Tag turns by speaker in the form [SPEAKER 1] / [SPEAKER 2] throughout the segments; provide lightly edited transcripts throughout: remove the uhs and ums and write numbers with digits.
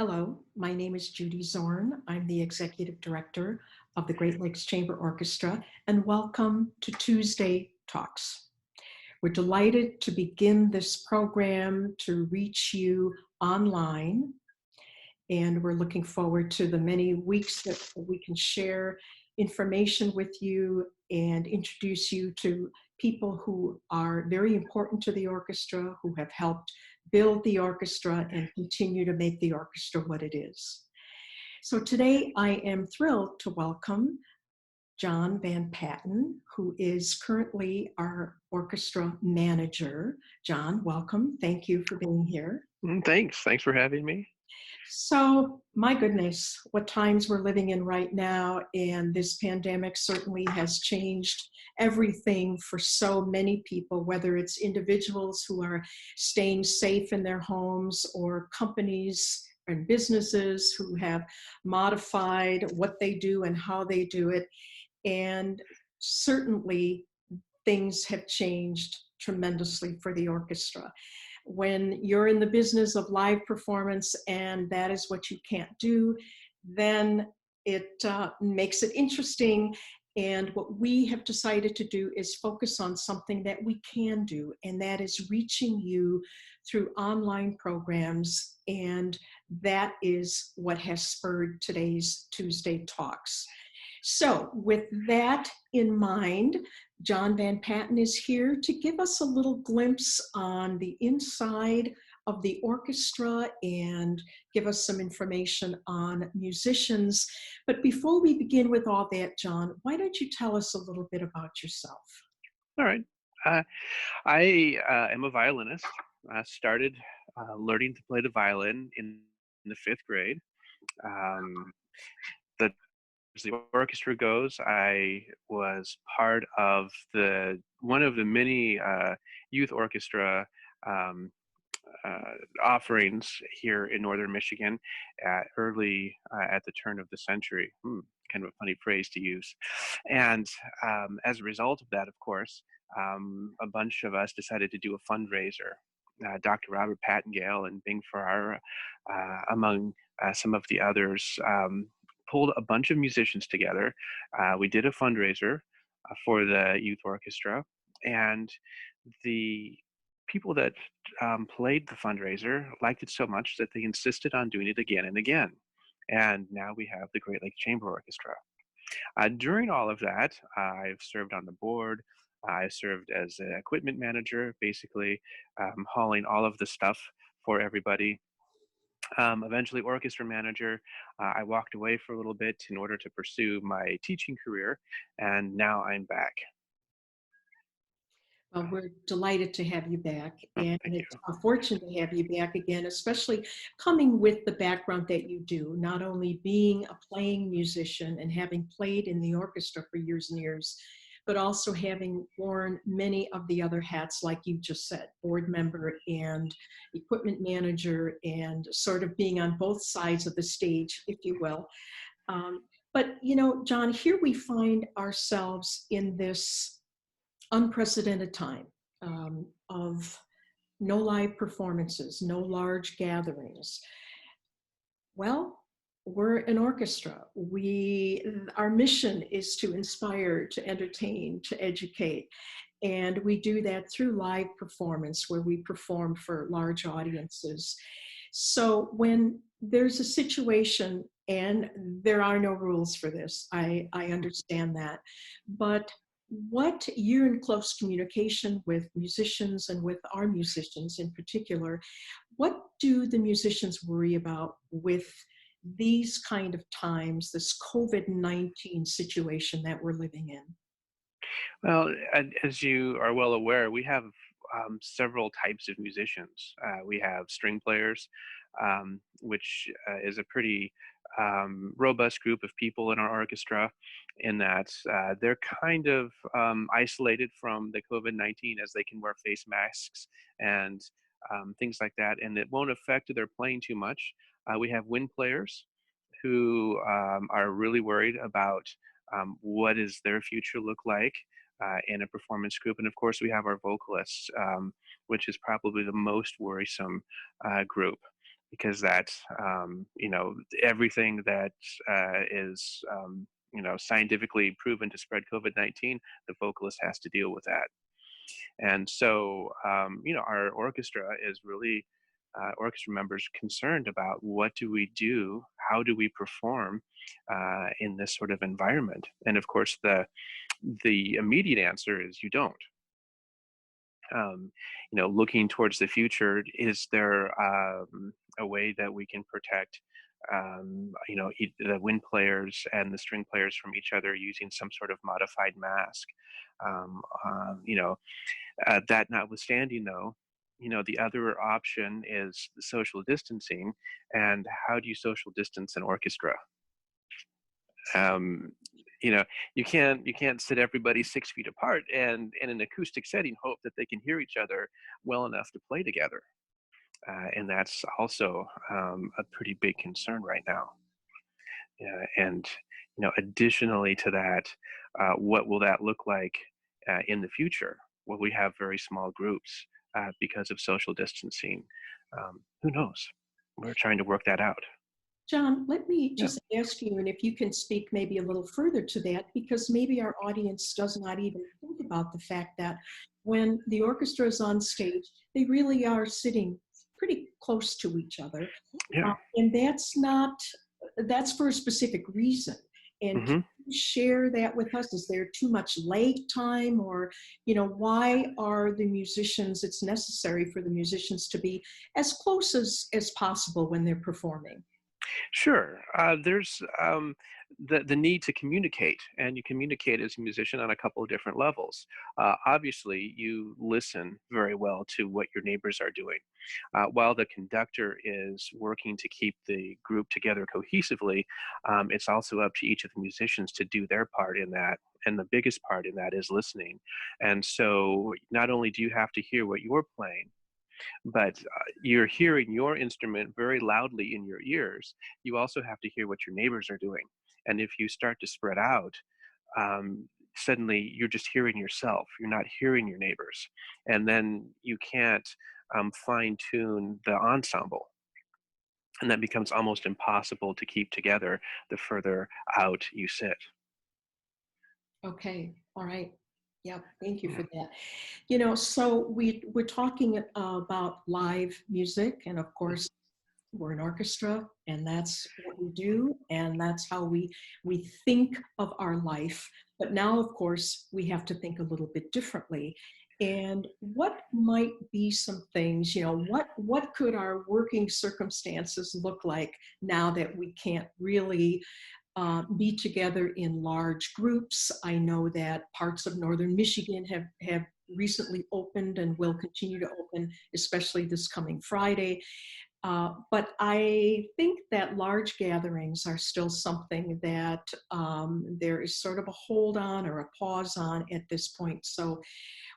[SPEAKER 1] Hello, my name is Judy Zorn. I'm the Executive Director of the Great Lakes Chamber Orchestra, and welcome to Tuesday Talks. We're delighted to begin this program to reach you online, and we're looking forward to the many weeks that we can share information with you and introduce you to people who are very important to the orchestra, who have helped build the orchestra and continue to make the orchestra what it is. So today I am thrilled to welcome John Van Patten, who is currently our orchestra manager. John, welcome. Thank you for being here.
[SPEAKER 2] Thanks. Thanks for having me.
[SPEAKER 1] So, my goodness, what times we're living in right now, and this pandemic certainly has changed everything for so many people, whether it's individuals who are staying safe in their homes or companies and businesses who have modified what they do and how they do it. And certainly, things have changed tremendously for the orchestra. When you're in the business of live performance and that is what you can't do, then it makes it interesting. And what we have decided to do is focus on something that we can do, and that is reaching you through online programs. And that is what has spurred today's Tuesday Talks. So, with that in mind, John Van Patten is here to give us a little glimpse on the inside of the orchestra and give us some information on musicians. But before we begin with all that, John, why don't you tell us a little bit about yourself?
[SPEAKER 2] All right. Uh, I am a violinist. I started learning to play the violin in the fifth grade. Um, the, as the orchestra goes, I was part of one of the many youth orchestra um, offerings here in northern Michigan at the turn of the century. Kind of a funny phrase to use. And as a result of that, of course, a bunch of us decided to do a fundraiser. Dr. Robert Pattengale and Bing Farrar, among some of the others, pulled a bunch of musicians together. We did a fundraiser for the youth orchestra, and the people that played the fundraiser liked it so much that they insisted on doing it again and again. And now we have the Great Lakes Chamber Orchestra. During all of that, I've served on the board. I served as an equipment manager, basically hauling all of the stuff for everybody. Eventually orchestra manager. I walked away for a little bit in order to pursue my teaching career, and now I'm back.
[SPEAKER 1] Well, we're delighted to have you back,
[SPEAKER 2] Oh,
[SPEAKER 1] and
[SPEAKER 2] thank you.
[SPEAKER 1] it's a fortune to have you back again, especially coming with the background that you do, not only being a playing musician and having played in the orchestra for years and years, but also having worn many of the other hats, like you just said, board member and equipment manager, and sort of being on both sides of the stage, if you will. But, John, here we find ourselves in this unprecedented time of no live performances, no large gatherings. Well, we're an orchestra. Our mission is to inspire, to entertain, to educate. And we do that through live performance where we perform for large audiences. So when there's a situation, and there are no rules for this, I understand that, but what you're in close communication with musicians and with our musicians in particular, what do the musicians worry about with these kind of times, this COVID-19 situation that we're living in?
[SPEAKER 2] Well, as you are well aware, we have several types of musicians. We have string players, which is a pretty robust group of people in our orchestra, in that they're kind of isolated from the COVID-19 as they can wear face masks and things like that, and it won't affect their playing too much. We have wind players who are really worried about what does their future look like in a performance group. And of course, we have our vocalists, which is probably the most worrisome group. because that's everything that is scientifically proven to spread COVID-19. The vocalist has to deal with that. And so, our orchestra is really orchestra members concerned about what do we do, how do we perform in this sort of environment. And of course, the immediate answer is you don't. Looking towards the future, is there a way that we can protect, the wind players and the string players from each other using some sort of modified mask? Um, um, you know, that notwithstanding, though, the other option is the social distancing. And how do you social distance an orchestra? Um, you know, you can't sit everybody 6 feet apart and in an acoustic setting hope that they can hear each other well enough to play together. And that's also a pretty big concern right now. And additionally to that, what will that look like in the future? Will we have very small groups because of social distancing? Who knows? We're trying to work that out.
[SPEAKER 1] John, let me
[SPEAKER 2] Yeah.
[SPEAKER 1] just ask you, and if you can speak maybe a little further to that, because maybe our audience does not even think about the fact that when the orchestra is on stage, they really are sitting pretty close to each other.
[SPEAKER 2] Yeah.
[SPEAKER 1] And that's for a specific reason. And can
[SPEAKER 2] Hmm.
[SPEAKER 1] you share that with us? Is there too much lag time, or, why are the musicians, it's necessary for the musicians to be as close as possible when they're performing?
[SPEAKER 2] Sure. There's the need to communicate, and you communicate as a musician on a couple of different levels. Obviously, you listen very well to what your neighbors are doing, while the conductor is working to keep the group together cohesively. It's also up to each of the musicians to do their part in that. And the biggest part in that is listening. And so, not only do you have to hear what you're playing, but you're hearing your instrument very loudly in your ears. You also have to hear what your neighbors are doing. And if you start to spread out, suddenly you're just hearing yourself. You're not hearing your neighbors. And then you can't fine tune the ensemble. And that becomes almost impossible to keep together the further out you sit.
[SPEAKER 1] Okay, all right. Yeah, thank you
[SPEAKER 2] Yeah.
[SPEAKER 1] for that. So we're talking about live music, and of course, we're an orchestra, and that's what we do, and that's how we think of our life. But now, of course, we have to think a little bit differently. And what might be some things, what could our working circumstances look like now that we can't really be together in large groups? I know that parts of northern Michigan have recently opened and will continue to open, especially this coming Friday. But I think that large gatherings are still something that there is sort of a hold on or a pause on at this point. So,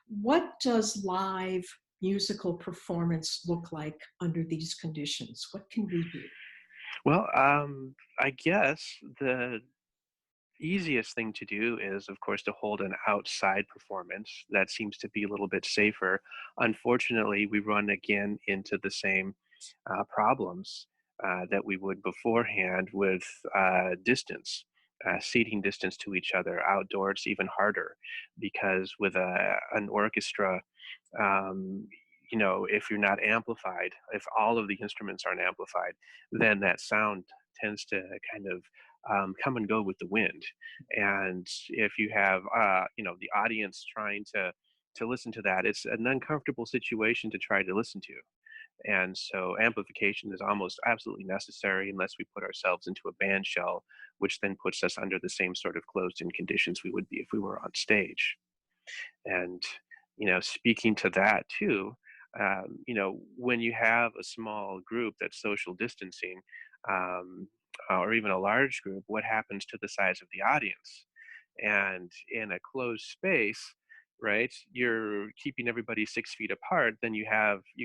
[SPEAKER 1] what does live musical performance look like under these conditions? What can we do?
[SPEAKER 2] Well, I guess the easiest thing to do is, of course, to hold an outside performance. That seems to be a little bit safer. Unfortunately, we run again into the same problems that we would beforehand with distance. Seating distance to each other outdoors even harder, because with an orchestra, um, if you're not amplified, if all of the instruments aren't amplified, then that sound tends to kind of come and go with the wind. And if you have, the audience trying to listen to that, it's an uncomfortable situation to try to listen to. And so amplification is almost absolutely necessary unless we put ourselves into a band shell, which then puts us under the same sort of closed-in conditions we would be if we were on stage. And speaking to that too, when you have a small group that's social distancing, um, or even a large group, what happens to the size of the audience? And in a closed space, right, you're keeping everybody 6 feet apart. Then you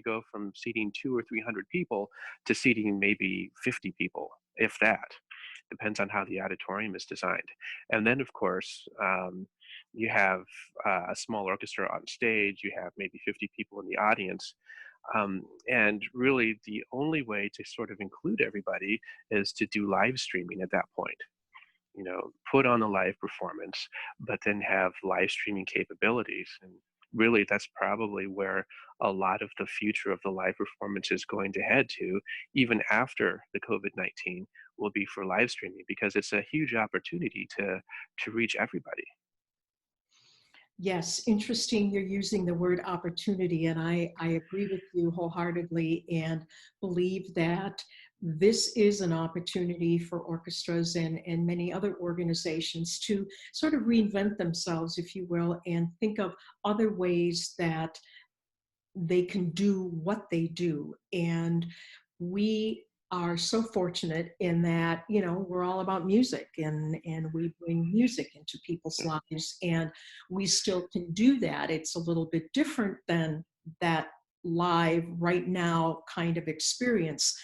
[SPEAKER 2] go from seating 200 or 300 people to seating maybe 50 people, if that. Depends on how the auditorium is designed. And then, of course, you have a small orchestra on stage. You have maybe 50 people in the audience. And really, the only way to sort of include everybody is to do live streaming at that point. Put on a live performance, but then have live streaming capabilities. And really, that's probably where a lot of the future of the live performance is going to head to, even after the COVID-19, will be for live streaming because it's a huge opportunity to reach everybody.
[SPEAKER 1] Yes, interesting you're using the word opportunity, and I agree with you wholeheartedly and believe that this is an opportunity for orchestras and many other organizations to sort of reinvent themselves, if you will, and think of other ways that they can do what they do. And we are so fortunate in that, we're all about music and we bring music into people's lives and we still can do that. It's a little bit different than that live right now kind of experience,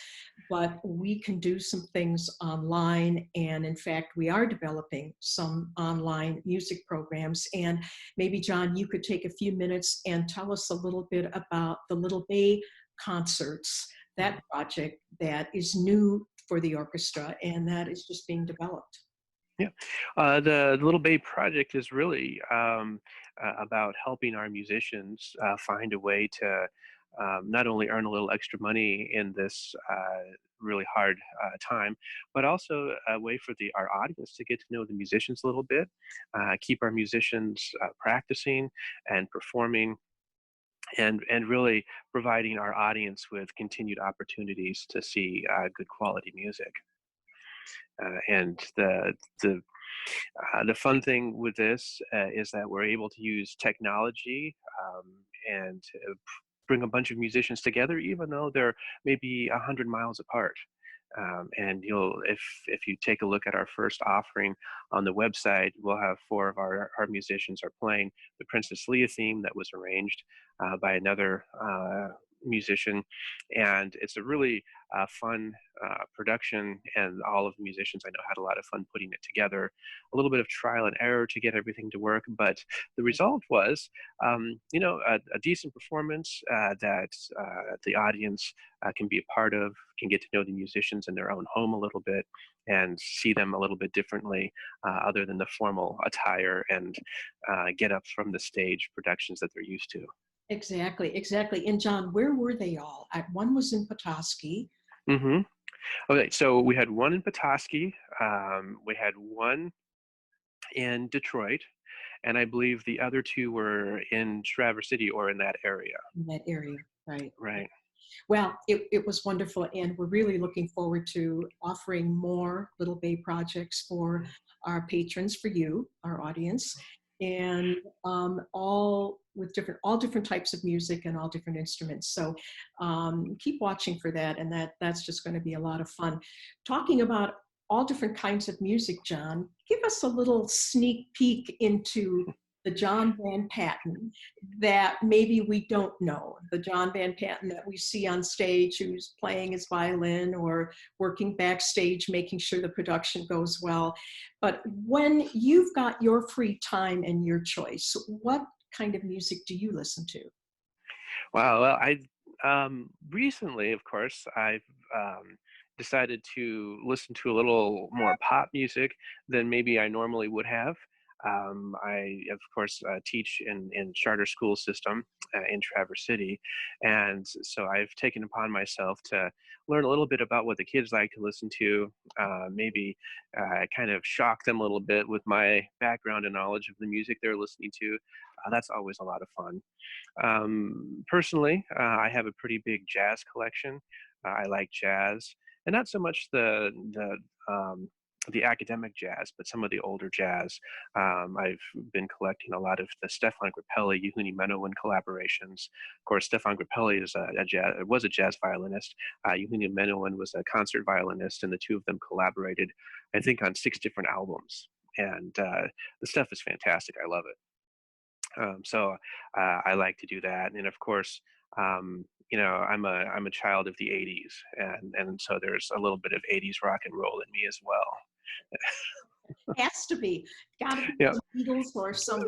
[SPEAKER 1] but we can do some things online. And in fact, we are developing some online music programs. And maybe, John, you could take a few minutes and tell us a little bit about the Little Bay concerts, that project that is new for the orchestra and that is just being developed.
[SPEAKER 2] Yeah, the Little Bay Project is really about helping our musicians find a way to not only earn a little extra money in this really hard time, but also a way for our audience to get to know the musicians a little bit, keep our musicians practicing and performing, and really providing our audience with continued opportunities to see good quality music. And the fun thing with this is that we're able to use technology and bring a bunch of musicians together, even though they're maybe 100 miles apart. And if you take a look at our first offering on the website, we'll have four of our musicians are playing the Princess Leia theme that was arranged by another musician, and it's a really fun production. And all of the musicians I know had a lot of fun putting it together. A little bit of trial and error to get everything to work, but the result was, a decent performance that the audience can be a part of, can get to know the musicians in their own home a little bit, and see them a little bit differently, other than the formal attire and get up from the stage productions that they're used to.
[SPEAKER 1] Exactly, exactly. And John, where were they all? One was in Petoskey.
[SPEAKER 2] hmm Okay, so we had one in Petoskey, we had one in Detroit, and I believe the other two were in Traverse City or in that area.
[SPEAKER 1] In that area, right?
[SPEAKER 2] Right.
[SPEAKER 1] Well, it was wonderful, and we're really looking forward to offering more Little Bay projects for our patrons, for you, our audience, and all different types of music and all different instruments. So keep watching for that, and that's just going to be a lot of fun. Talking about all different kinds of music, John, give us a little sneak peek into the John Van Patten that maybe we don't know, the John Van Patten that we see on stage who's playing his violin or working backstage, making sure the production goes well. But when you've got your free time and your choice, what kind of music do you listen to?
[SPEAKER 2] Wow. Well, I recently, of course, I've decided to listen to a little more pop music than maybe I normally would have. I, of course, teach in charter school system in Traverse City, and so I've taken upon myself to learn a little bit about what the kids like to listen to. Maybe kind of shock them a little bit with my background and knowledge of the music they're listening to. That's always a lot of fun. Personally, I have a pretty big jazz collection. I like jazz, and not so much the academic jazz, but some of the older jazz. I've been collecting a lot of the Stefan Grappelli, Yehudi Menuhin collaborations. Of course, Stefan Grappelli is was a jazz violinist. Yehudi Menuhin was a concert violinist, and the two of them collaborated, I think, on 6 different albums. And the stuff is fantastic. I love it. So I like to do that, and of course, I'm a child of the '80s, and so there's a little bit of '80s rock and roll in me as well.
[SPEAKER 1] Has to be, got to be
[SPEAKER 2] Yeah.
[SPEAKER 1] the Beatles or some.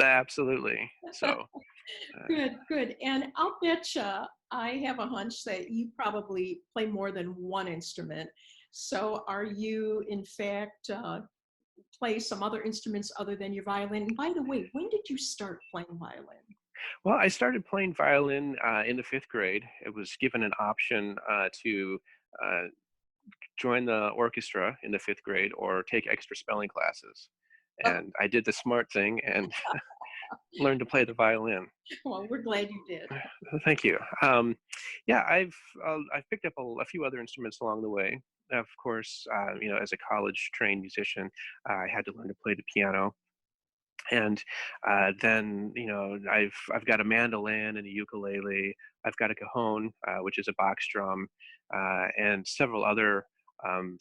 [SPEAKER 2] Absolutely. So,
[SPEAKER 1] Good, good. And I'll betcha I have a hunch that you probably play more than one instrument. So are you, in fact, play some other instruments other than your violin? And by the way, when did you start playing violin?
[SPEAKER 2] well, I started playing violin in the fifth grade. It was given an option to uh, join the orchestra in the fifth grade or take extra spelling classes. And I did the smart thing and learned to play the violin.
[SPEAKER 1] Well, we're glad you did.
[SPEAKER 2] Thank you. Yeah, I've picked up a few other instruments along the way. Of course, as a college trained musician, I had to learn to play the piano, and then I've got a mandolin and a ukulele. I've got a cajon, which is a box drum, and several other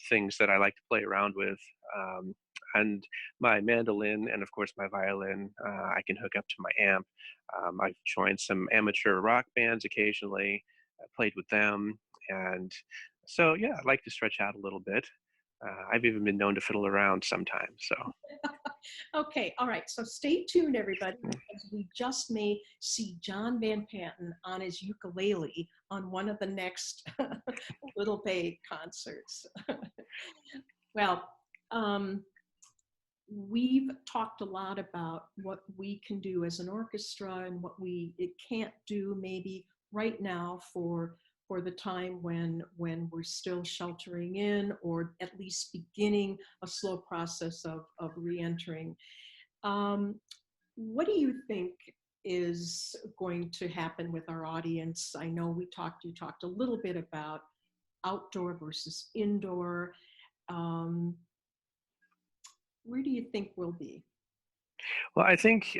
[SPEAKER 2] things that I like to play around with. And my mandolin and of course my violin, I can hook up to my amp. I've joined some amateur rock bands occasionally, played with them, and so yeah, I like to stretch out a little bit. I've even been known to fiddle around sometimes. So.
[SPEAKER 1] Okay, all right. So stay tuned, everybody, because we just may see John Van Patten on his ukulele on one of the next Little Bay concerts. Well, um, we've talked a lot about what we can do as an orchestra and what it can't do maybe right now for the time when we're still sheltering in or at least beginning a slow process of re-entering. um, what do you think is going to happen with our audience? I know you talked a little bit about outdoor versus indoor. um, where do you think we'll be?
[SPEAKER 2] Well, I think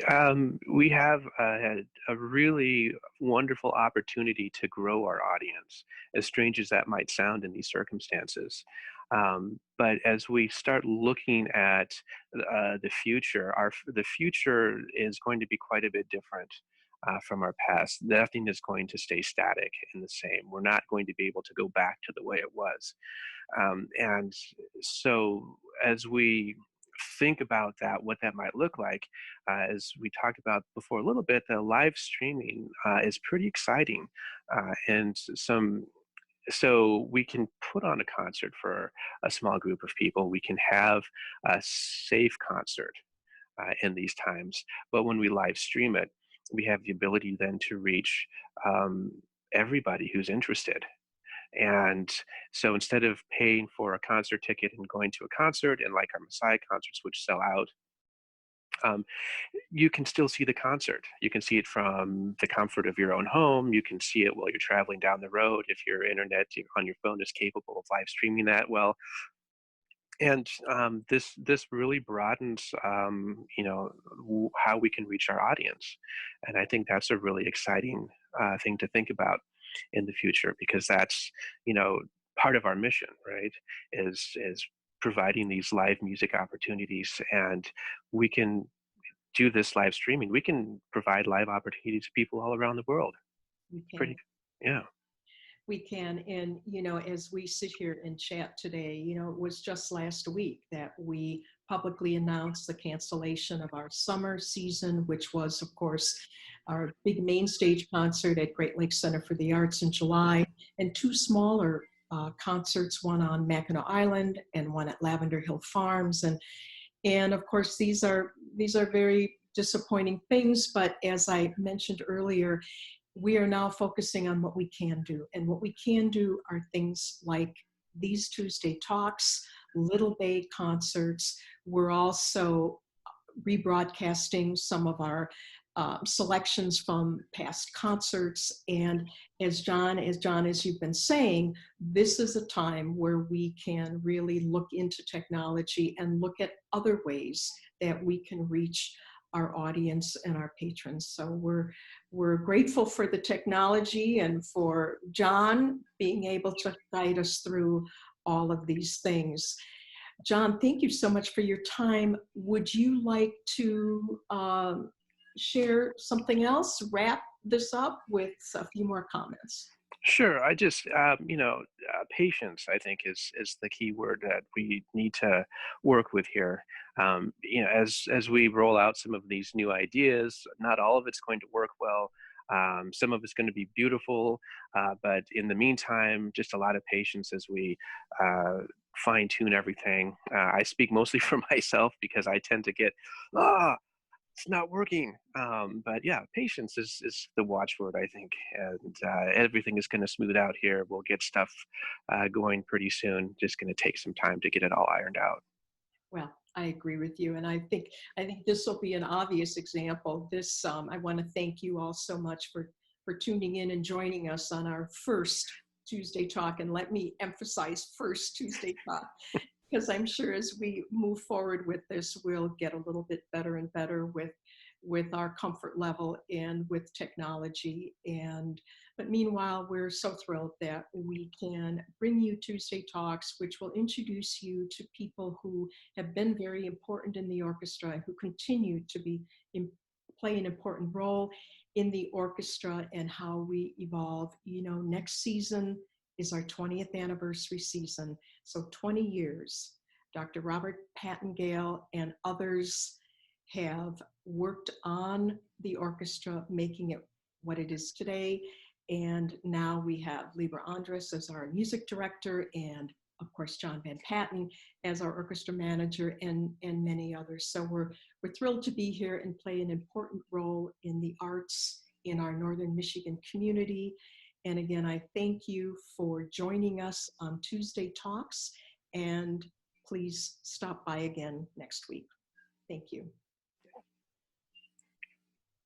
[SPEAKER 2] we have a really wonderful opportunity to grow our audience, as strange as that might sound in these circumstances. But as we start looking at the future, the future is going to be quite a bit different from our past. Nothing is going to stay static and the same. We're not going to be able to go back to the way it was. And so as we think about that, what that might look like, as we talked about before a little bit, the live streaming is pretty exciting. And some So we can put on a concert for a small group of people. We can have a safe concert in these times. But when we live stream it, we have the ability then to reach um, everybody who's interested. And so instead of paying for a concert ticket and going to a concert, and like our Messiah concerts, which sell out, um, you can still see the concert. You can see it from the comfort of your own home. You can see it while you're traveling down the road if your internet on your phone is capable of live streaming that well. And this really broadens, how we can reach our audience, and I think that's a really exciting thing to think about in the future, because that's you know part of our mission, right? Is providing these live music opportunities, and we can do this live streaming. We can provide live opportunities to people all around the world.
[SPEAKER 1] We
[SPEAKER 2] Pretty,
[SPEAKER 1] can.
[SPEAKER 2] yeah.
[SPEAKER 1] We can. And, as we sit here and chat today, it was just last week that we publicly announced the cancellation of our summer season, which was, of course, our big main stage concert at Great Lakes Center for the Arts in July, and two smaller concerts, one on Mackinac Island and one at Lavender Hill Farms. And of course, these are very disappointing things, but as I mentioned earlier, we are now focusing on what we can do. And what we can do are things like these Tuesday talks, Little Bay concerts. We're also rebroadcasting some of our selections from past concerts. And as you've been saying, this is a time where we can really look into technology and look at other ways that we can reach our audience and our patrons. So we're grateful for the technology and for John being able to guide us through all of these things. John, thank you so much for your time. Would you like to share something else, wrap this up with a few more comments?
[SPEAKER 2] Sure. I just, patience, I think, is the key word that we need to work with here. As we roll out some of these new ideas, not all of it's going to work well. Some of it's going to be beautiful, but in the meantime, just a lot of patience as we uh, fine tune everything. I speak mostly for myself because I tend to get, ah, it's not working. But yeah, patience is the watchword, I think, and everything is going to smooth out here. We'll get stuff going pretty soon. Just going to take some time to get it all ironed out.
[SPEAKER 1] Well, I agree with you, and I think this will be an obvious example. I want to thank you all so much for tuning in and joining us on our first Tuesday talk. And let me emphasize first Tuesday talk, because I'm sure as we move forward with this, we'll get a little bit better and better with our comfort level and with technology. But meanwhile, we're so thrilled that we can bring you Tuesday Talks, which will introduce you to people who have been very important in the orchestra and who continue to play an important role in the orchestra and how we evolve. Next season is our 20th anniversary season. So 20 years. Dr. Robert Patten and others have worked on the orchestra, making it what it is today. And now we have Libra Andres as our music director, and of course, John Van Patten as our orchestra manager, and many others. So we're thrilled to be here and play an important role in the arts in our Northern Michigan community. And again, I thank you for joining us on Tuesday Talks, and please stop by again next week. Thank you.